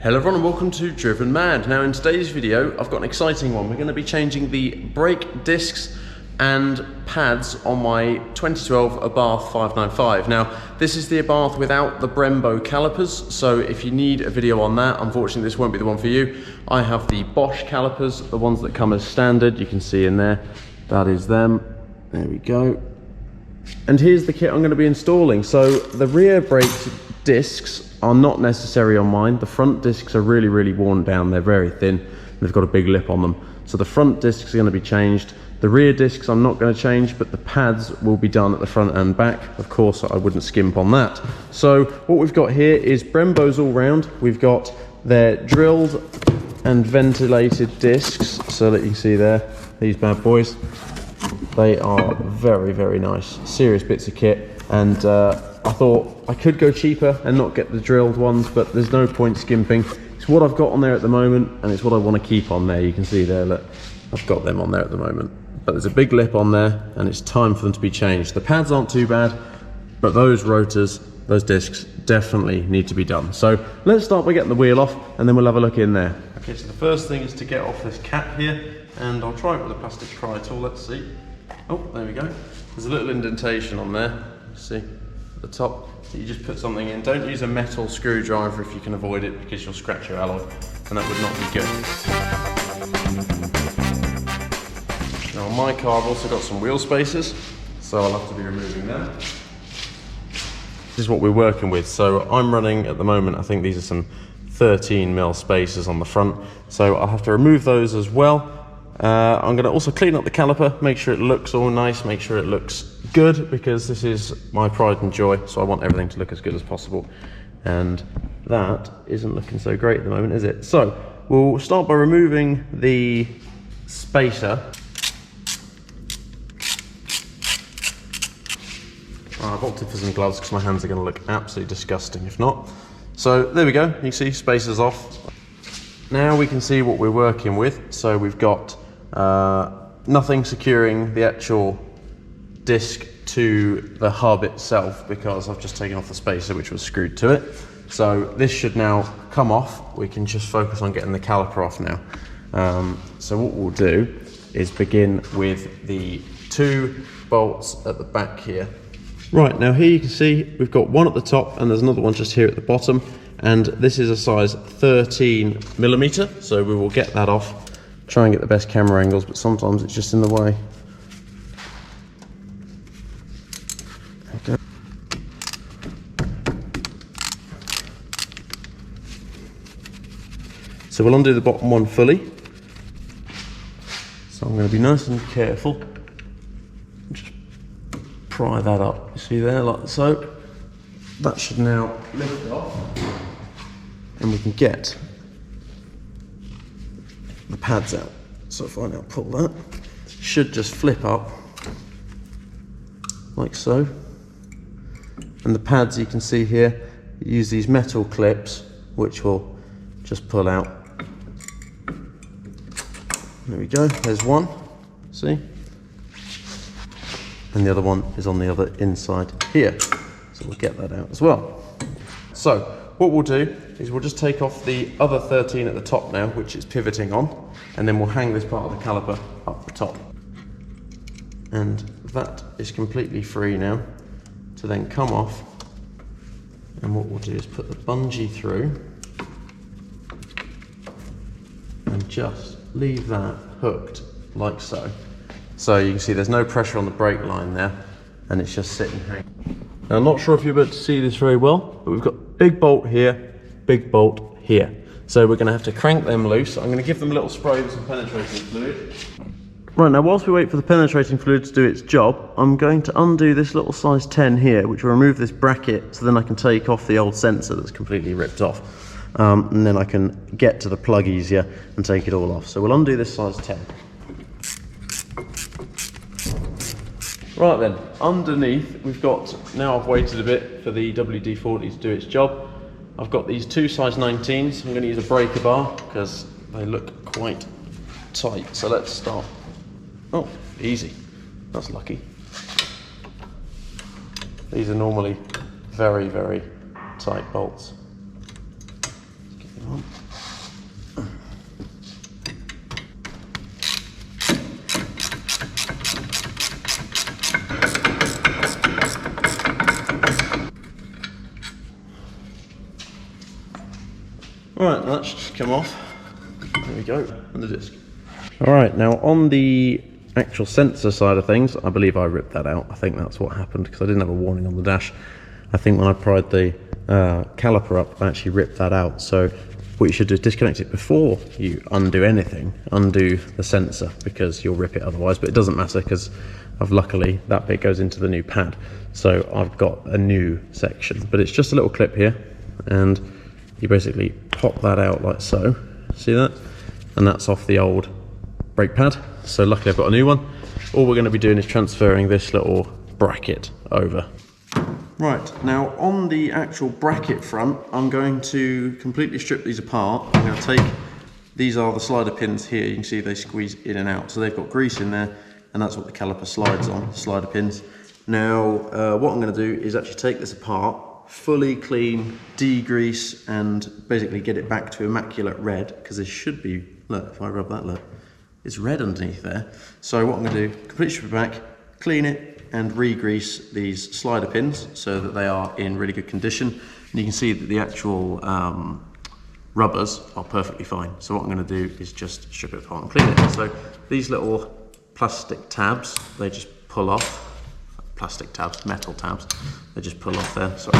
Hello everyone and welcome to Drivenmad. Now in today's video I've got an exciting one. We're going to be changing the brake discs and pads on my 2012 Abarth 595. Now this is the Abarth without the Brembo calipers, so if you need a video on that, unfortunately this won't be the one for you. I have the Bosh calipers, the ones that come as standard. You can see in there, that is them. There we go. And here's the kit I'm going to be installing. So the rear brake discs are not necessary on mine. The front discs are really worn down. They're very thin. They've got a big lip on them. So the front discs are going to be changed. The rear discs I'm not going to change, but the pads will be done at the front and back. Of course, I wouldn't skimp on that. So what we've got here is Brembos all round. We've got their drilled and ventilated discs, so that you can see there, these bad boys. They are very nice, serious bits of kit, and I thought I could go cheaper and not get the drilled ones, but there's no point skimping. It's what I've got on there at the moment, and it's what I want to keep on there. You can see there, look, I've got them on there at the moment. But there's a big lip on there, and it's time for them to be changed. The pads aren't too bad, but those rotors, those discs, definitely need to be done. So let's start by getting the wheel off, and then we'll have a look in there. Okay, so the first thing is to get off this cap here, and I'll try it with a plastic pry tool, let's see. Oh, there we go. There's a little indentation on there, see, at the top. So you just put something in. Don't use a metal screwdriver if you can avoid it, because you'll scratch your alloy, and that would not be good. Now on my car I've also got some wheel spacers, so I'll have to be removing them. This is what we're working with. So I'm running at the moment, I think these are some 13mm spacers on the front, so I'll have to remove those as well. I'm going to also clean up the caliper, make sure it looks all nice, make sure it looks good, because this is my pride and joy, so I want everything to look as good as possible. And that isn't looking so great at the moment, is it? So we'll start by removing the spacer. I've opted for some gloves because my hands are going to look absolutely disgusting if not. So there we go, you can see spacer's off. Now we can see what we're working with. So we've got nothing securing the actual disc to the hub itself, because I've just taken off the spacer which was screwed to it. So this should now come off. We can just focus on getting the caliper off now. So what we'll do is begin with the two bolts at the back here. Right, now here you can see we've got one at the top and there's another one just here at the bottom, and this is a size 13mm, so we will get that off. Try and get the best camera angles, but sometimes it's just in the way. Okay. So we'll undo the bottom one fully. So I'm going to be nice and careful. Just pry that up, you see there, like so. That should now lift off, and we can get the pads out. So if I now pull that, it should just flip up like so. And the pads, you can see here, use these metal clips which will just pull out. There we go, there's one, see? And the other one is on the other inside here. So we'll get that out as well. So what we'll do is we'll just take off the other 13 at the top now, which is pivoting on, and then we'll hang this part of the caliper up the top. And that is completely free now to then come off. And what we'll do is put the bungee through and just leave that hooked like so. So you can see there's no pressure on the brake line there, and it's just sitting hanging. Now I'm not sure if you're able to see this very well, but we've got big bolt here, big bolt here. So we're going to have to crank them loose. I'm going to give them a little spray with some penetrating fluid. Right, now whilst we wait for the penetrating fluid to do its job, I'm going to undo this little size 10 here, which will remove this bracket, so then I can take off the old sensor that's completely ripped off. And then I can get to the plug easier and take it all off. So we'll undo this size 10. Right then, underneath we've got, now I've waited a bit for the WD-40 to do its job. I've got these two size 19s. I'm going to use a breaker bar because they look quite tight. So let's start. Oh, easy. That's lucky. These are normally very tight bolts. Let's get them on. much just come off. There we go, and the disc. All right, now on the actual sensor side of things, I believe I ripped that out. I think that's what happened because I didn't have a warning on the dash. I think when I pried the caliper up, I actually ripped that out. So what you should do is disconnect it before you undo anything. Undo the sensor because you'll rip it otherwise, but it doesn't matter because luckily that bit goes into the new pad. So I've got a new section, but it's just a little clip here, and you basically pop that out like so. See that? And that's off the old brake pad. So luckily I've got a new one. All we're going to be doing is transferring this little bracket over. Right, now on the actual bracket front, I'm going to completely strip these apart. I'm going to take, these are the slider pins here, you can see they squeeze in and out. So they've got grease in there, and that's what the caliper slides on, slider pins. Now, what I'm going to do is actually take this apart, fully clean, degrease, and basically get it back to immaculate red, because this should be, look, if I rub that, look, it's red underneath there. So what I'm going to do, completely strip it back, clean it, and re-grease these slider pins so that they are in really good condition. And you can see that the actual rubbers are perfectly fine. So what I'm going to do is just strip it apart and clean it. So these little plastic tabs, they just pull off. Plastic tabs, metal tabs, they just pull off there. Sorry.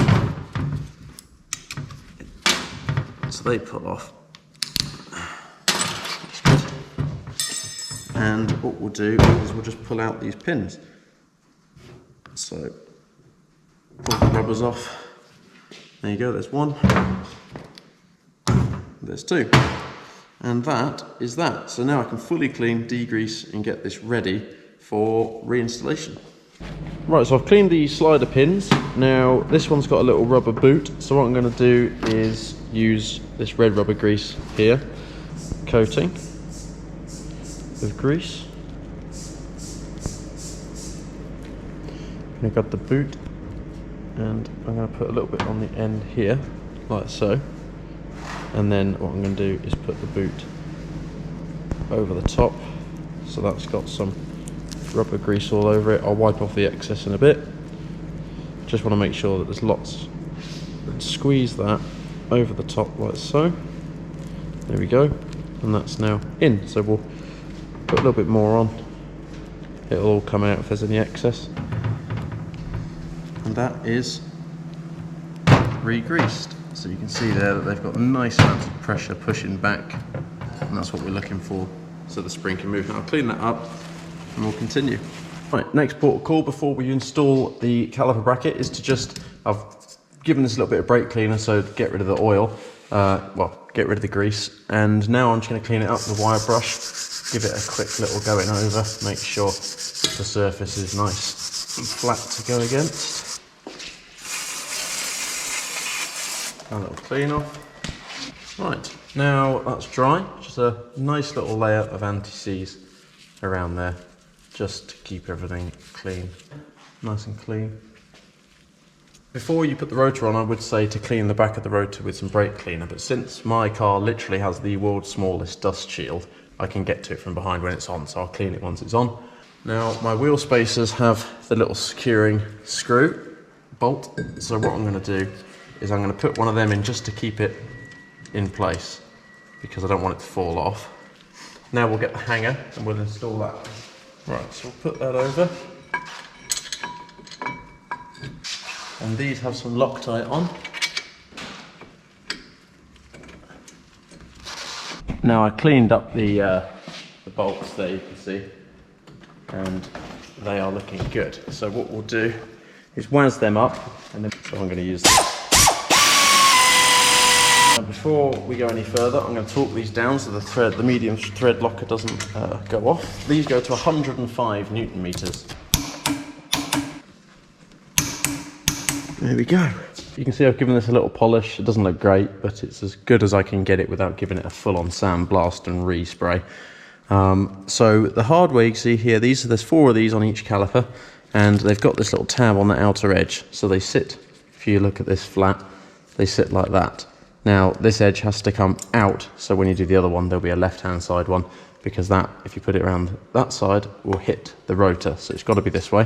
So they pull off. That's good. And what we'll do is we'll just pull out these pins. So pull the rubbers off. There you go, there's one. There's two. And that is that. So now I can fully clean, degrease, and get this ready for reinstallation. Right, so I've cleaned the slider pins. Now this one's got a little rubber boot, so what I'm going to do is use this red rubber grease here, coating with grease. I've got the boot, and I'm going to put a little bit on the end here, like so. And then what I'm going to do is put the boot over the top, so that's got some rubber grease all over it. I'll wipe off the excess in a bit. Just want to make sure that there's lots, and squeeze that over the top like so. There we go, and that's now in. So we'll put a little bit more on. It'll all come out if there's any excess. And that is re-greased. So you can see there that they've got a nice amount of pressure pushing back, and that's what we're looking for, so the spring can move. Now I'll clean that up and we'll continue. Right, next port of call before we install the caliper bracket is to just, I've given this a little bit of brake cleaner, so get rid of the oil, well, get rid of the grease, and now I'm just going to clean it up with a wire brush, give it a quick little going over, make sure the surface is nice and flat to go against. A little clean off. Right, now that's dry, just a nice little layer of anti-seize around there, just to keep everything clean, nice and clean. Before you put the rotor on, I would say to clean the back of the rotor with some brake cleaner, but since my car literally has the world's smallest dust shield, I can get to it from behind when it's on, so I'll clean it once it's on. Now my wheel spacers have the little securing screw bolt, so what I'm going to do is I'm going to put one of them in just to keep it in place, because I don't want it to fall off. Now we'll get the hanger and we'll install that. Right, so we'll put that over. And these have some Loctite on. Now I cleaned up the bolts there, you can see, and they are looking good. So what we'll do is waz them up, and then so I'm going to use this. Now before we go any further, I'm going to torque these down so the medium thread locker doesn't go off. These go to 105 Newton meters. There we go. You can see I've given this a little polish. It doesn't look great, but it's as good as I can get it without giving it a full-on sandblast and respray. So the hardware you can see here, there's 4 of these on each caliper, and they've got this little tab on the outer edge. So they sit, if you look at this flat, they sit like that. Now this edge has to come out, so when you do the other one, there'll be a left-hand side one, because that, if you put it around that side, will hit the rotor. So it's got to be this way.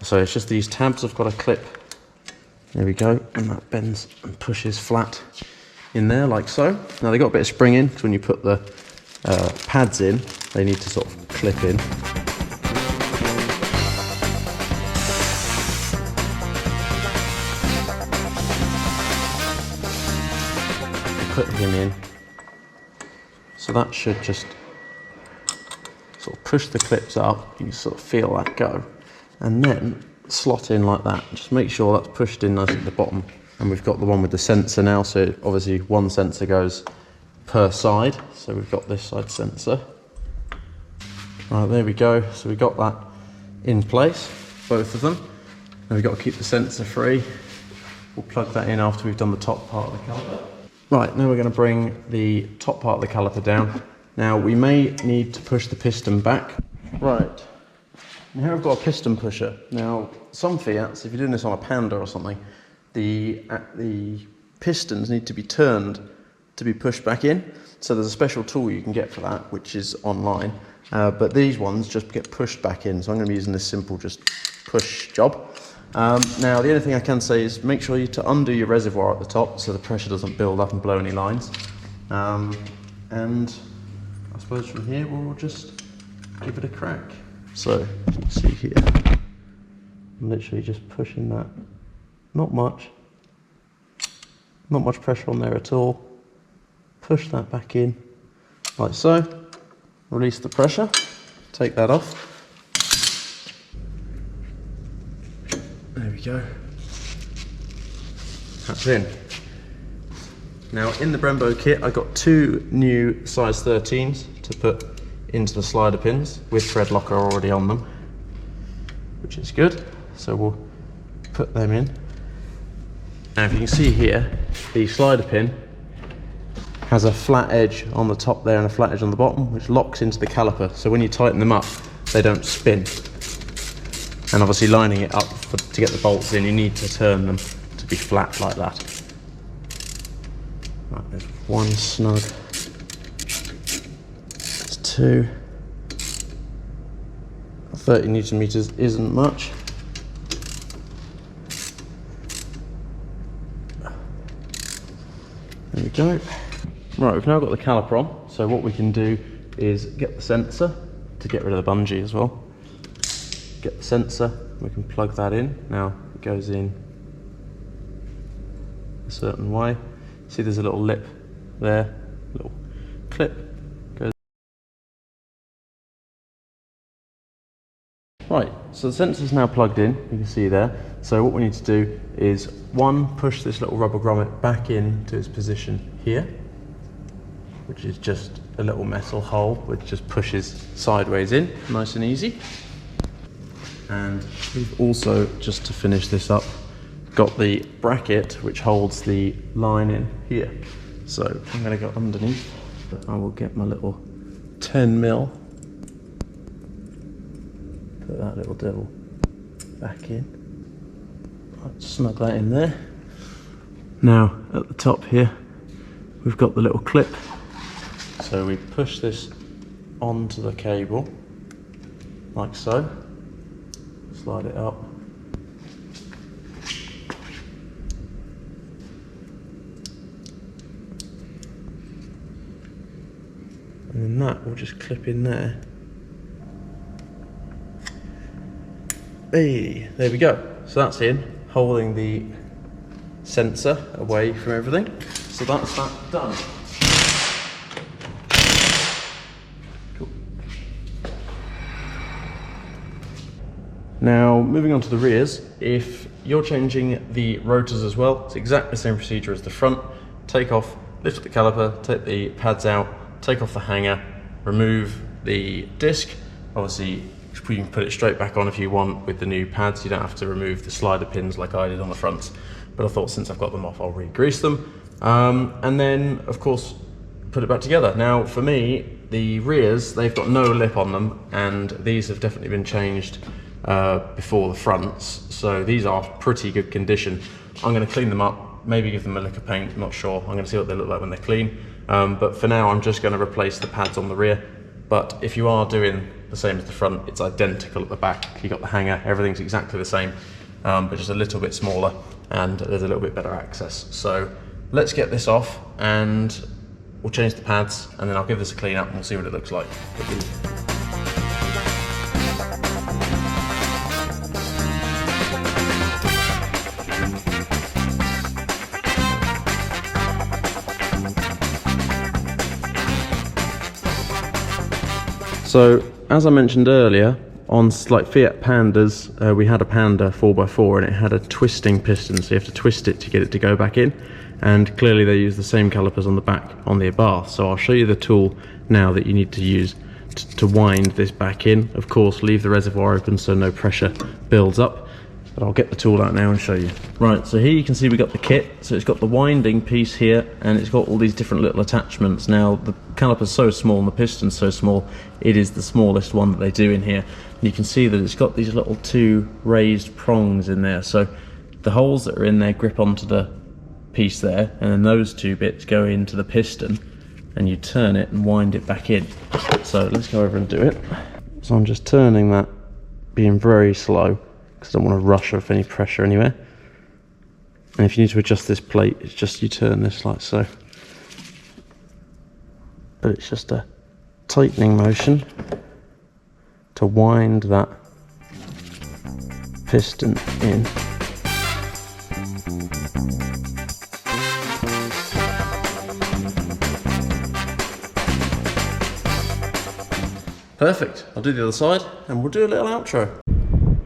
So it's just these tabs have got a clip. There we go, and that bends and pushes flat in there like so. Now they've got a bit of spring in, so when you put the pads in, they need to sort of clip in. Put him in. So that should just sort of push the clips up, you can sort of feel that go, and then slot in like that. Just make sure that's pushed in nice at the bottom. And we've got the one with the sensor now, so obviously one sensor goes per side. So we've got this side sensor. Right, there we go. So we've got that in place, both of them. Now we've got to keep the sensor free. We'll plug that in after we've done the top part of the caliper. Right, now we're going to bring the top part of the caliper down. Now we may need to push the piston back. Right, and here I've got a piston pusher. Now some Fiats, if you're doing this on a Panda or something, the pistons need to be turned to be pushed back in. So there's a special tool you can get for that, which is online. But these ones just get pushed back in. So I'm going to be using this simple just push job. Now the only thing I can say is make sure you to undo your reservoir at the top so the pressure doesn't build up and blow any lines. And I suppose from here we'll just give it a crack. So you can see here, I'm literally just pushing that. Not much pressure on there at all. Push that back in like so. Release the pressure, take that off. There we go. That's in. Now in the Brembo kit I got 2 new size 13s to put into the slider pins with thread locker already on them, which is good. So we'll put them in. Now if you can see here, the slider pin has a flat edge on the top there and a flat edge on the bottom, which locks into the caliper. So when you tighten them up, they don't spin. And obviously lining it up to get the bolts in, you need to turn them to be flat like that. Right, there's one snug. There's 2. 30 Newton meters isn't much. There we go. Right, we've now got the caliper on, so what we can do is get the sensor to get rid of the bungee as well. Get the sensor, we can plug that in. Now it goes in a certain way. See there's a little lip there, little clip goes. Right, so the sensor's now plugged in, you can see there. So what we need to do is, 1, push this little rubber grommet back into its position here, which is just a little metal hole which just pushes sideways in, nice and easy. And we've also, just to finish this up, got the bracket which holds the line in here. So I'm going to go underneath. I will get my little 10mm, put that little devil back in. I'll snug that in there. Now at the top here we've got the little clip. So we push this onto the cable like so. Slide it up. And then that will just clip in there. Hey, there we go. So that's in, holding the sensor away from everything. So that's that done. Now, moving on to the rears, if you're changing the rotors as well, it's exactly the same procedure as the front. Take off, lift up the caliper, take the pads out, take off the hanger, remove the disc. Obviously, you can put it straight back on if you want with the new pads. You don't have to remove the slider pins like I did on the front. But I thought since I've got them off, I'll re-grease them. And then, of course, put it back together. Now, for me, the rears, they've got no lip on them, and these have definitely been changed before the fronts, so these are pretty good condition. I'm going to clean them up, maybe give them a lick of paint, I'm not sure. I'm going to see what they look like when they're clean, but for now I'm just going to replace the pads on the rear. But if you are doing the same as the front, it's identical at the back. You got the hanger, everything's exactly the same, but just a little bit smaller, and there's a little bit better access. So let's get this off and we'll change the pads, and then I'll give this a clean up and we'll see what it looks like. So, as I mentioned earlier, on like Fiat Pandas, we had a Panda 4x4 and it had a twisting piston, so you have to twist it to get it to go back in. And clearly they use the same calipers on the back on the Abarth. So I'll show you the tool now that you need to use to wind this back in. Of course, leave the reservoir open so no pressure builds up. But I'll get the tool out now and show you. Right, so here you can see we got the kit. So it's got the winding piece here, and it's got all these different little attachments. Now the caliper's so small and the piston's so small, it is the smallest one that they do in here. And you can see that it's got these little 2 raised prongs in there. So the holes that are in there grip onto the piece there, and then those 2 bits go into the piston, and you turn it and wind it back in. So let's go over and do it. So I'm just turning that, being very slow, because I don't want to rush off any pressure anywhere. And if you need to adjust this plate, it's just you turn this like so. But it's just a tightening motion to wind that piston in. Perfect. I'll do the other side and we'll do a little outro.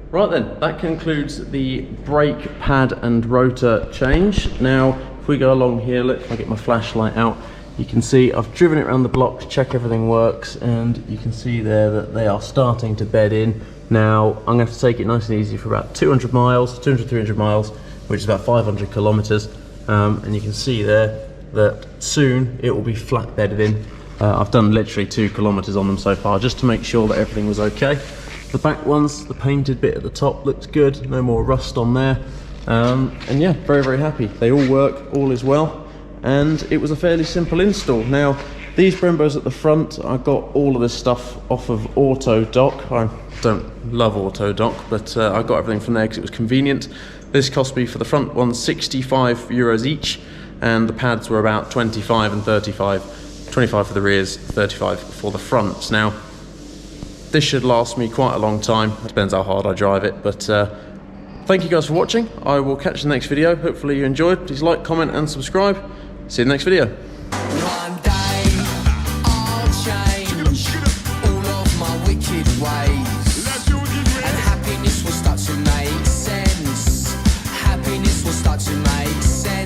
Right then, that concludes the brake pad and rotor change. Now, if we go along here, look, if I get my flashlight out, you can see I've driven it around the block to check everything works, and you can see there that they are starting to bed in. Now, I'm going to take it nice and easy for about 200 miles, 200, 300 miles, which is about 500 kilometres. And you can see there that soon it will be flat bedded in. I've done literally 2 kilometres on them so far, just to make sure that everything was okay. The back ones, the painted bit at the top looks good, no more rust on there. And yeah, very, very happy. They all work, all is well. And it was a fairly simple install. Now, these Brembos at the front, I got all of this stuff off of Auto Dock. I don't love Auto Dock, but I got everything from there because it was convenient. This cost me for the front one €65 each, and the pads were about 25 and 35. 25 for the rears, 35 for the fronts. Now, this should last me quite a long time. It depends how hard I drive it, but thank you guys for watching. I will catch you in the next video. Hopefully you enjoyed. Please like, comment and subscribe. See you in the next video. One day I'll change all of my wicked ways, and happiness will start to make sense. Happiness will start to make sense.